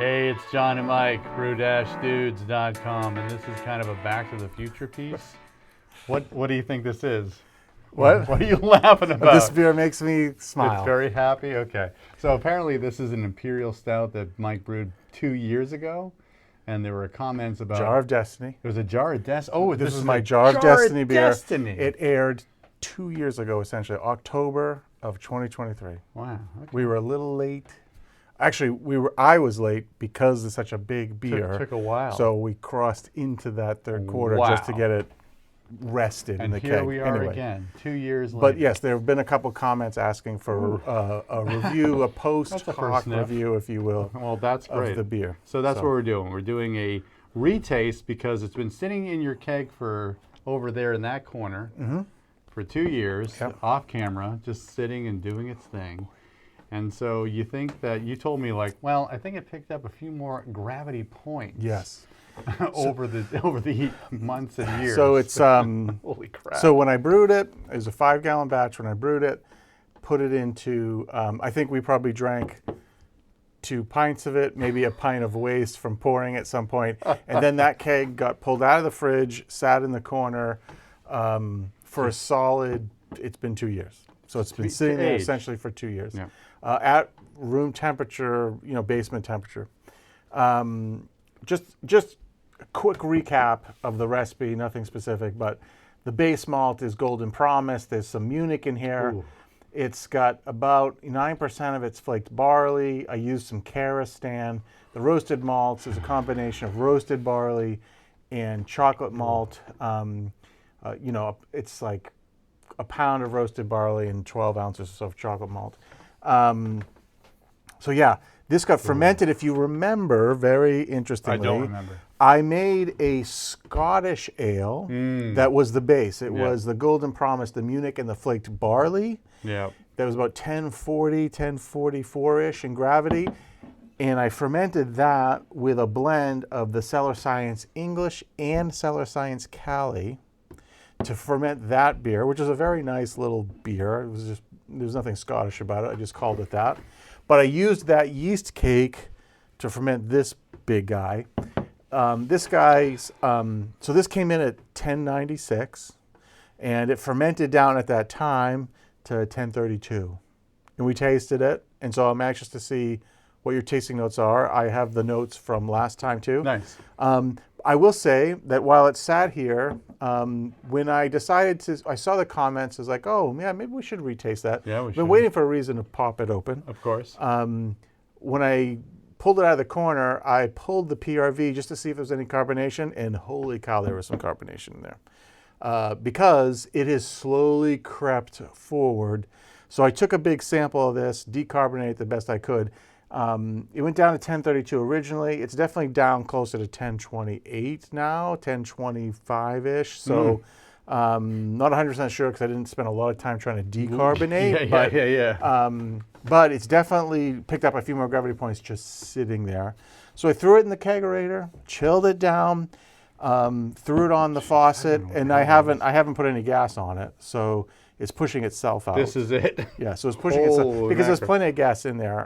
Hey, it's John and Mike, brew-dudes.com, and this is kind of a Back to the Future piece. What do you think this is? What? What are you laughing about? This beer makes me smile. It's very happy? Okay. So apparently this is an Imperial Stout that Mike brewed 2 years ago, and there were comments about... Jar of Destiny. It was a Jar of Destiny. Oh, this is my Jar of Destiny beer. Destiny. It aired 2 years ago, essentially, October of 2023. Wow. Okay. We were a little late. Actually, I was late because it's such a big beer. It took a while. So we crossed into that third quarter just to get it rested in the keg. And here we are again, 2 years later. But yes, there have been a couple comments asking for a review, a post-hoc review, if you will. Well, that's great. Of the beer. So that's what we're doing. We're doing a retaste because it's been sitting in your keg for over there in that corner for 2 years, off camera, just sitting and doing its thing. And so you think that, you told me like, well, I think it picked up a few more gravity points. Yes. over the months and years. So it's holy crap. So when I brewed it, it was a 5-gallon batch. When I brewed it, put it into, I think we probably drank 2 pints of it, maybe a pint of waste from pouring at some point. And then that keg got pulled out of the fridge, sat in the corner for a solid, it's been 2 years. So it's been sitting there essentially for 2 years. Yeah. At room temperature, basement temperature. Just a quick recap of the recipe, nothing specific, but the base malt is Golden Promise. There's some Munich in here. Ooh. It's got about 9% of it's flaked barley. I used some Karastan. The roasted malts is a combination of roasted barley and chocolate malt. It's like a pound of roasted barley and 12 ounces of chocolate malt. So yeah, this got fermented. If you remember, very interestingly, I don't remember. I made a Scottish ale that was the base. It was the Golden Promise, the Munich, and the flaked barley. Yeah. That was about 1040, 1044-ish in gravity. And I fermented that with a blend of the Cellar Science English and Cellar Science Cali to ferment that beer, which is a very nice little beer. It was just, there's nothing Scottish about it. I just called it that. But I used that yeast cake to ferment this big guy. So this came in at 1096, and it fermented down at that time to 1032. And we tasted it, and so I'm anxious to see what your tasting notes are. I have the notes from last time too. Nice. I will say that while it sat here, when I decided I saw the comments, I was like, oh, yeah, maybe we should retaste that. Yeah, we should. Been waiting for a reason to pop it open. Of course. When I pulled it out of the corner, I pulled the PRV just to see if there was any carbonation, and holy cow, there was some carbonation in there. Because it has slowly crept forward. So I took a big sample of this, decarbonated the best I could. It went down to 1032 originally. It's definitely down closer to 1028 now, 1025-ish. So not 100% sure because I didn't spend a lot of time trying to decarbonate. But it's definitely picked up a few more gravity points just sitting there. So I threw it in the kegerator, chilled it down, threw it on the faucet, and I haven't put any gas on it. So it's pushing itself out. This is it? Yeah, so it's pushing itself because there's plenty of gas in there.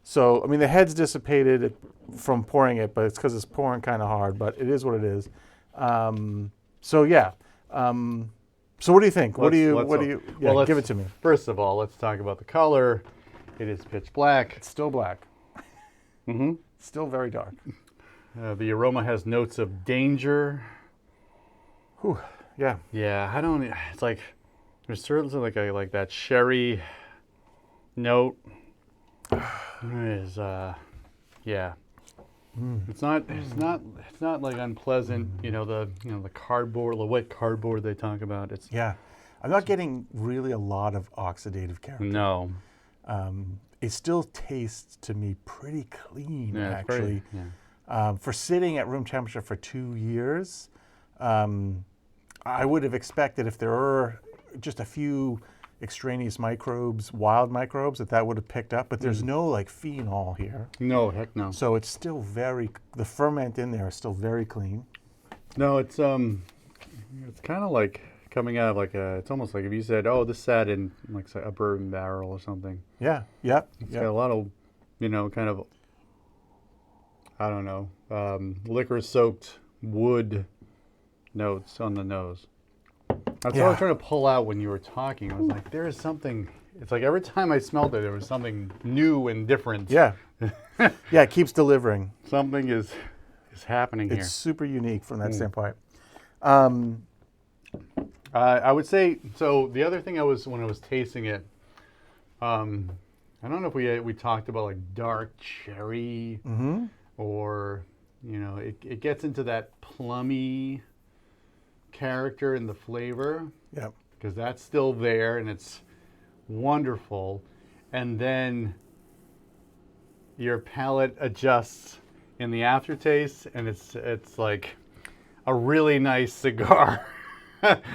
So, I mean, the head's dissipated from pouring it, but it's because it's pouring kind of hard, but it is what it is. So, yeah. So what do you think? Give it to me. First of all, let's talk about the color. It is pitch black. It's still black. Still very dark. The aroma has notes of danger. Whew. Yeah. Yeah, it's like, there's certainly like that sherry note. It's not like unpleasant, the cardboard, the wet cardboard they talk about. I'm not getting really a lot of oxidative character. No. It still tastes to me pretty clean, actually. Yeah. For sitting at room temperature for 2 years, I would have expected if there were just a few extraneous microbes, wild microbes, that would have picked up, but there's no like phenol here. No, heck no. So it's still the ferment in there is still very clean. No, it's kind of like coming out of it's almost like if you said, oh, this sat in like a bourbon barrel or something. Yeah. It's got a lot of, kind of I don't know, liquor-soaked wood notes on the nose. That's what I was trying to pull out when you were talking. I was like, there is something. It's like every time I smelled it, there was something new and different. Yeah. Yeah, it keeps delivering. Something is happening here. It's super unique from that standpoint. I would say, so the other thing when I was tasting it, I don't know if we talked about like dark cherry or, it gets into that plummy character in the flavor. Yeah. Because that's still there and it's wonderful. And then your palate adjusts in the aftertaste and it's like a really nice cigar.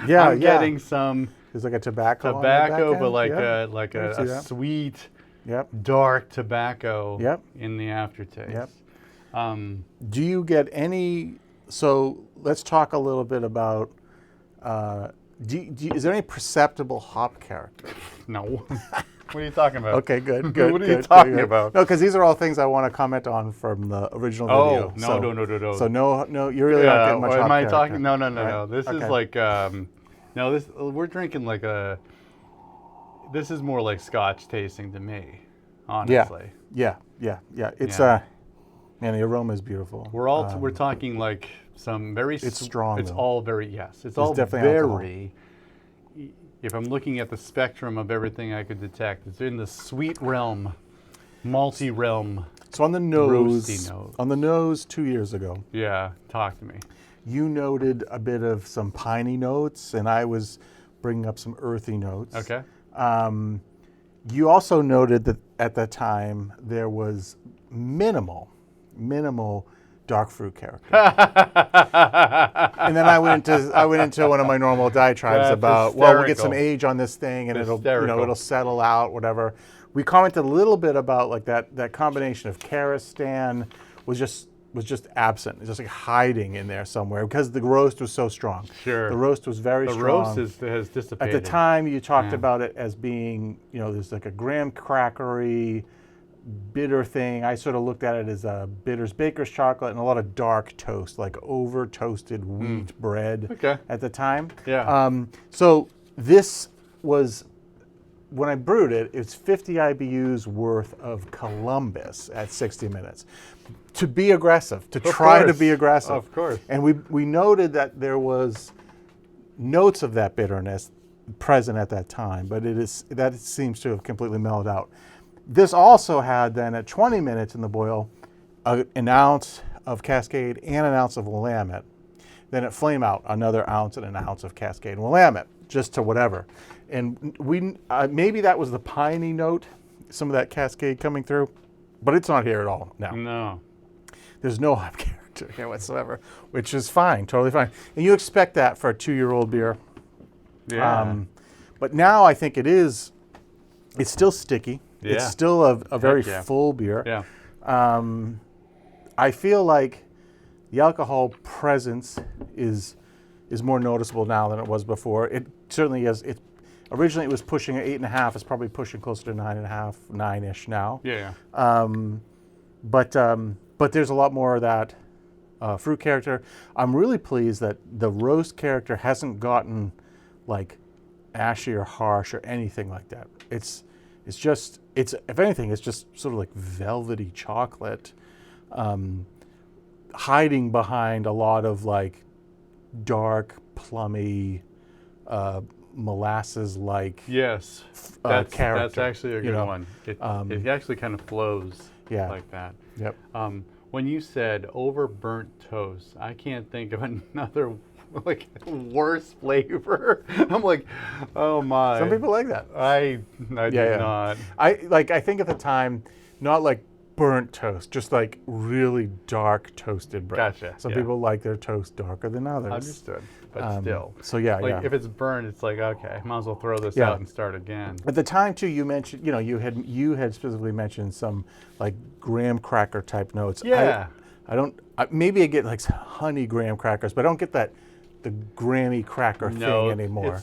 Yeah, I'm getting some there's like a tobacco on the back but end. like I see a that. sweet, Yep. dark tobacco Yep. in the aftertaste. Yep. Do you get any? So let's talk a little bit about. Is there any perceptible hop character? No. What are you talking about? Okay, good. What are you talking about? No, because these are all things I want to comment on from the original video. No. So no, you really aren't getting much hop am I character. talking? No. Right? This is Okay. like, no, we're drinking like this is more like Scotch tasting to me, honestly. Yeah. It's Yeah. man, the aroma is beautiful. We're talking like some very. It's strong, It's though. all very It's all definitely alcohol. very. If I'm looking at the spectrum of everything I could detect, it's in the sweet realm, malty realm. So on the nose, Roasty note. on the nose 2 years ago, Yeah, talk to me. you noted a bit of some piney notes, and I was bringing up some earthy notes. Okay. You also noted that at that time there was minimal dark fruit character. And then I went into one of my normal diatribes That's about, well, we'll get some hysterical. age on this thing and Hysterical. it'll settle out, whatever. We commented a little bit about like that combination of Karistan was just absent. It's just like hiding in there somewhere because the roast was so strong. Sure. The roast was very The strong. roast has dissipated. At the time, you talked about it as being, there's like a graham crackery, bitter thing. I sort of looked at it as a bitters baker's chocolate and a lot of dark toast, like over toasted wheat bread Okay. at the time. Yeah. So this was, when I brewed it, it's 50 IBUs worth of Columbus at 60 minutes. To be aggressive, to try to be aggressive. Of course. And we noted that there was notes of that bitterness present at that time, but that seems to have completely mellowed out. This also had then at 20 minutes in the boil, an ounce of Cascade and an ounce of Willamette. Then at flame out, another ounce and an ounce of Cascade and Willamette, just to whatever. And we maybe that was the piney note, some of that Cascade coming through, but it's not here at all now. No. There's no hop character here whatsoever, which is fine, totally fine. And you expect that for a 2-year-old beer. Yeah. But now I think it's still sticky. Yeah. It's still a very yeah. full beer. Yeah. I feel like the alcohol presence is more noticeable now than it was before. It certainly is. Originally it was pushing at 8.5. It's probably pushing closer to 9.5, 9-ish now. Yeah. But there's a lot more of that fruit character. I'm really pleased that the roast character hasn't gotten like ashy or harsh or anything like that. It's if anything, it's just sort of like velvety chocolate, hiding behind a lot of like dark, plummy, molasses-like. Yes. That's character, actually a good one. It actually kind of flows like that. Yep. When you said over burnt toast, I can't think of another like worse flavor. I'm like, oh my. Some people like that. I do not. I think at the time, not like burnt toast, just like really dark toasted bread. Gotcha, Some yeah. people like their toast darker than others. Understood. But still. So yeah, Like if it's burnt, it's like, okay, might as well throw this Yeah. out and start again. At the time too, you mentioned, you had specifically mentioned some like graham cracker type notes. Yeah. Maybe I get like honey graham crackers, but I don't get the Grammy cracker thing anymore.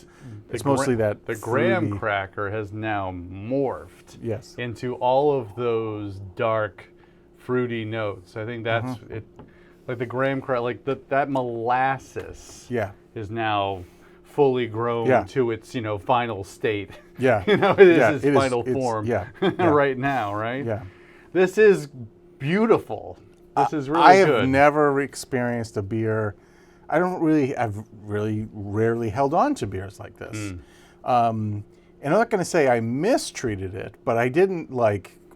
It's mostly that the graham fruity- cracker has now morphed Yes. into all of those dark fruity notes. I think that's it. Like the graham cracker, like that molasses is now fully grown to its, final state. Yeah. It is its final form Yeah. right now, right? Yeah. This is beautiful. This is really I good. have never experienced a beer. I've really rarely held on to beers like this. And I'm not going to say I mistreated it, but I didn't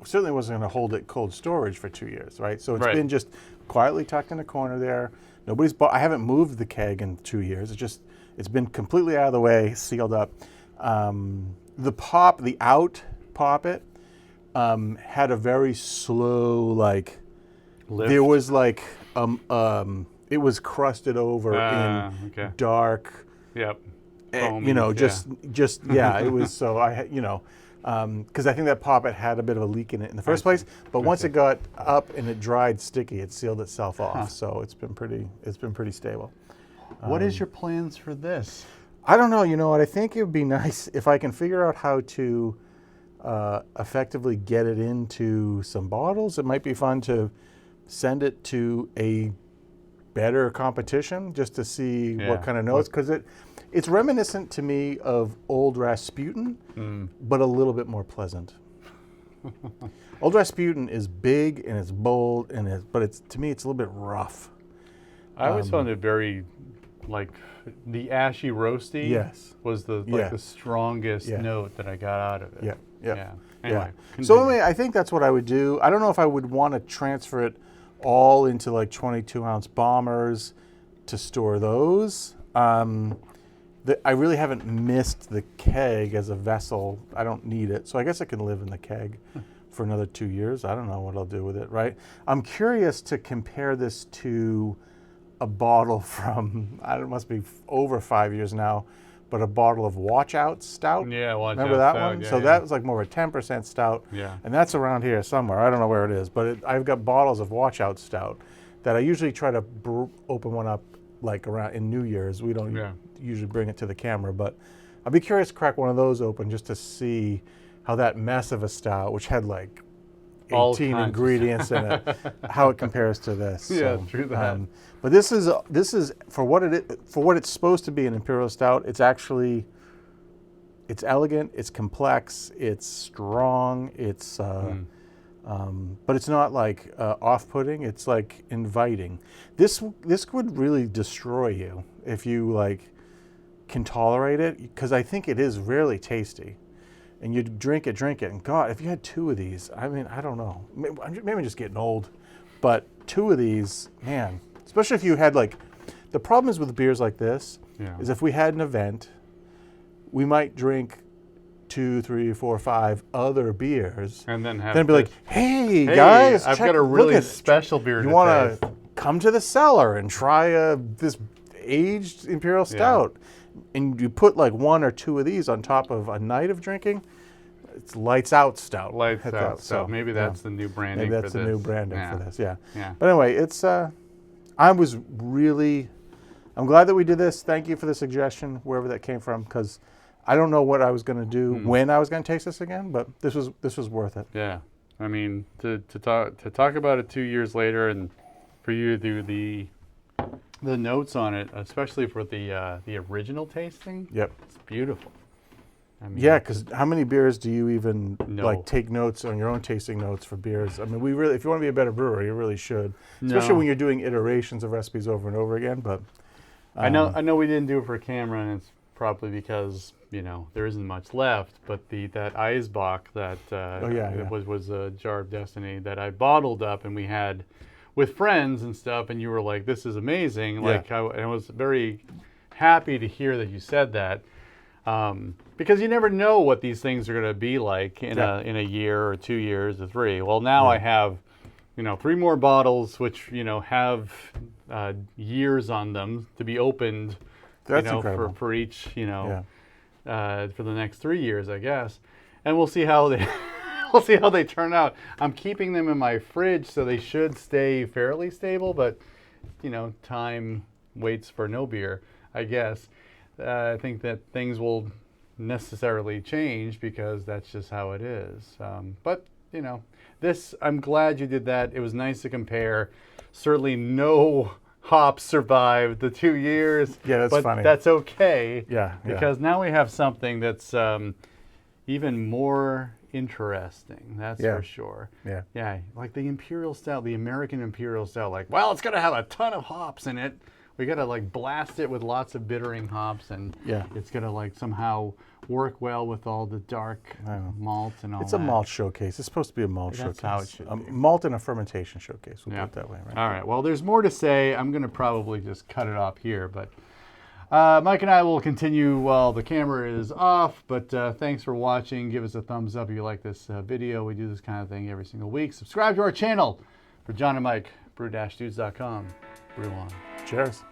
certainly wasn't going to hold it cold storage for 2 years, right? So it's been just quietly tucked in the corner there. I haven't moved the keg in 2 years. It's been completely out of the way, sealed up. The out pop it, had a very slow, lift. There was it was crusted over in dark. Yep. Foamy, it was so because I think that poppet had a bit of a leak in it in the first place. But once it got up and it dried sticky, it sealed itself off. So it's been pretty stable. What is your plans for this? I don't know. You know what? I think it would be nice if I can figure out how to effectively get it into some bottles. It might be fun to send it to a better competition just to see what kind of notes, because it's reminiscent to me of old Rasputin, but a little bit more pleasant. Old Rasputin is big and it's bold but to me it's a little bit rough. I always found it very the ashy roasty was the strongest note that I got out of it. Yeah. Anyway, so I think that's what I would do. I don't know if I would want to transfer it all into 22-ounce bombers to store those. I really haven't missed the keg as a vessel. I don't need it, so I guess it can live in the keg for another 2 years. I don't know what I'll do with it, right? I'm curious to compare this to a bottle from, it must be over 5 years now, but a bottle of Watch Out Stout. Yeah, Remember that one? Yeah, so that was more of a 10% stout. Yeah. And that's around here somewhere. I don't know where it is, but I've got bottles of Watch Out Stout that I usually try to open one up around in New Year's. We don't usually bring it to the camera, but I'd be curious to crack one of those open just to see how that mess of a stout, which had 18 ingredients in it, how it compares to this. Yeah, true that. But this is for what it's supposed to be an Imperial Stout. It's elegant, it's complex, it's strong, it's but it's not off-putting. It's inviting. This would really destroy you if you can tolerate it, because I think it is really tasty. And you drink it, and God, if you had 2 of these, I don't know. Maybe I'm just getting old, but 2 of these, man, especially if you had the problem is with beers like this is if we had an event, we might drink 2, 3, 4, 5 other beers, and then be like, hey guys, I've got a really special beer. You want to come to the cellar and try this aged Imperial Stout? And you put 1 or 2 of these on top of a night of drinking, it's lights out stout. Lights out. So maybe that's the new branding. Maybe that's the new branding for this. Yeah. Yeah. But anyway, it's I'm glad that we did this. Thank you for the suggestion, wherever that came from, because I don't know what I was going to do when I was going to taste this again, but this was worth it. Yeah. I mean, to talk about it 2 years later, and for you to do the notes on it, especially for the original tasting. Yep. It's beautiful. I mean, because how many beers do you even take notes on your own tasting notes for beers? I mean, if you want to be a better brewer, you really should, especially when you're doing iterations of recipes over and over again. But I know we didn't do it for camera, and it's probably because there isn't much left. But that Eisbach that was a Jar of Destiny that I bottled up, and we had with friends and stuff, and you were like, "This is amazing!" I was very happy to hear that you said that. Because you never know what these things are going to be like in a year or 2 years or 3. Well, now I have, 3 more bottles which have years on them to be opened. That's incredible. For each for the next 3 years, I guess, and we'll see how they turn out. I'm keeping them in my fridge, so they should stay fairly stable. But time waits for no beer, I guess. I think that things will necessarily change because that's just how it is. But you know, this, I'm glad you did that. It was nice to compare. Certainly no hops survived the 2 years. Yeah, that's but funny. That's okay. Yeah, because now we have something that's even more interesting. That's for sure. Yeah. Yeah, like the Imperial Stout, the American Imperial Stout. Like, well, it's gonna have a ton of hops in it. We gotta like blast it with lots of bittering hops, and it's gonna like somehow work well with all the dark malt and all that. It's a malt showcase. It's supposed to be a malt showcase. That's how it should be. Malt and a fermentation showcase. We'll put it that way, right? All right. Well, there's more to say. I'm going to probably just cut it off here, but Mike and I will continue while the camera is off. But thanks for watching. Give us a thumbs up if you like this video. We do this kind of thing every single week. Subscribe to our channel. For John and Mike, brew-dudes.com. Brew on. Cheers.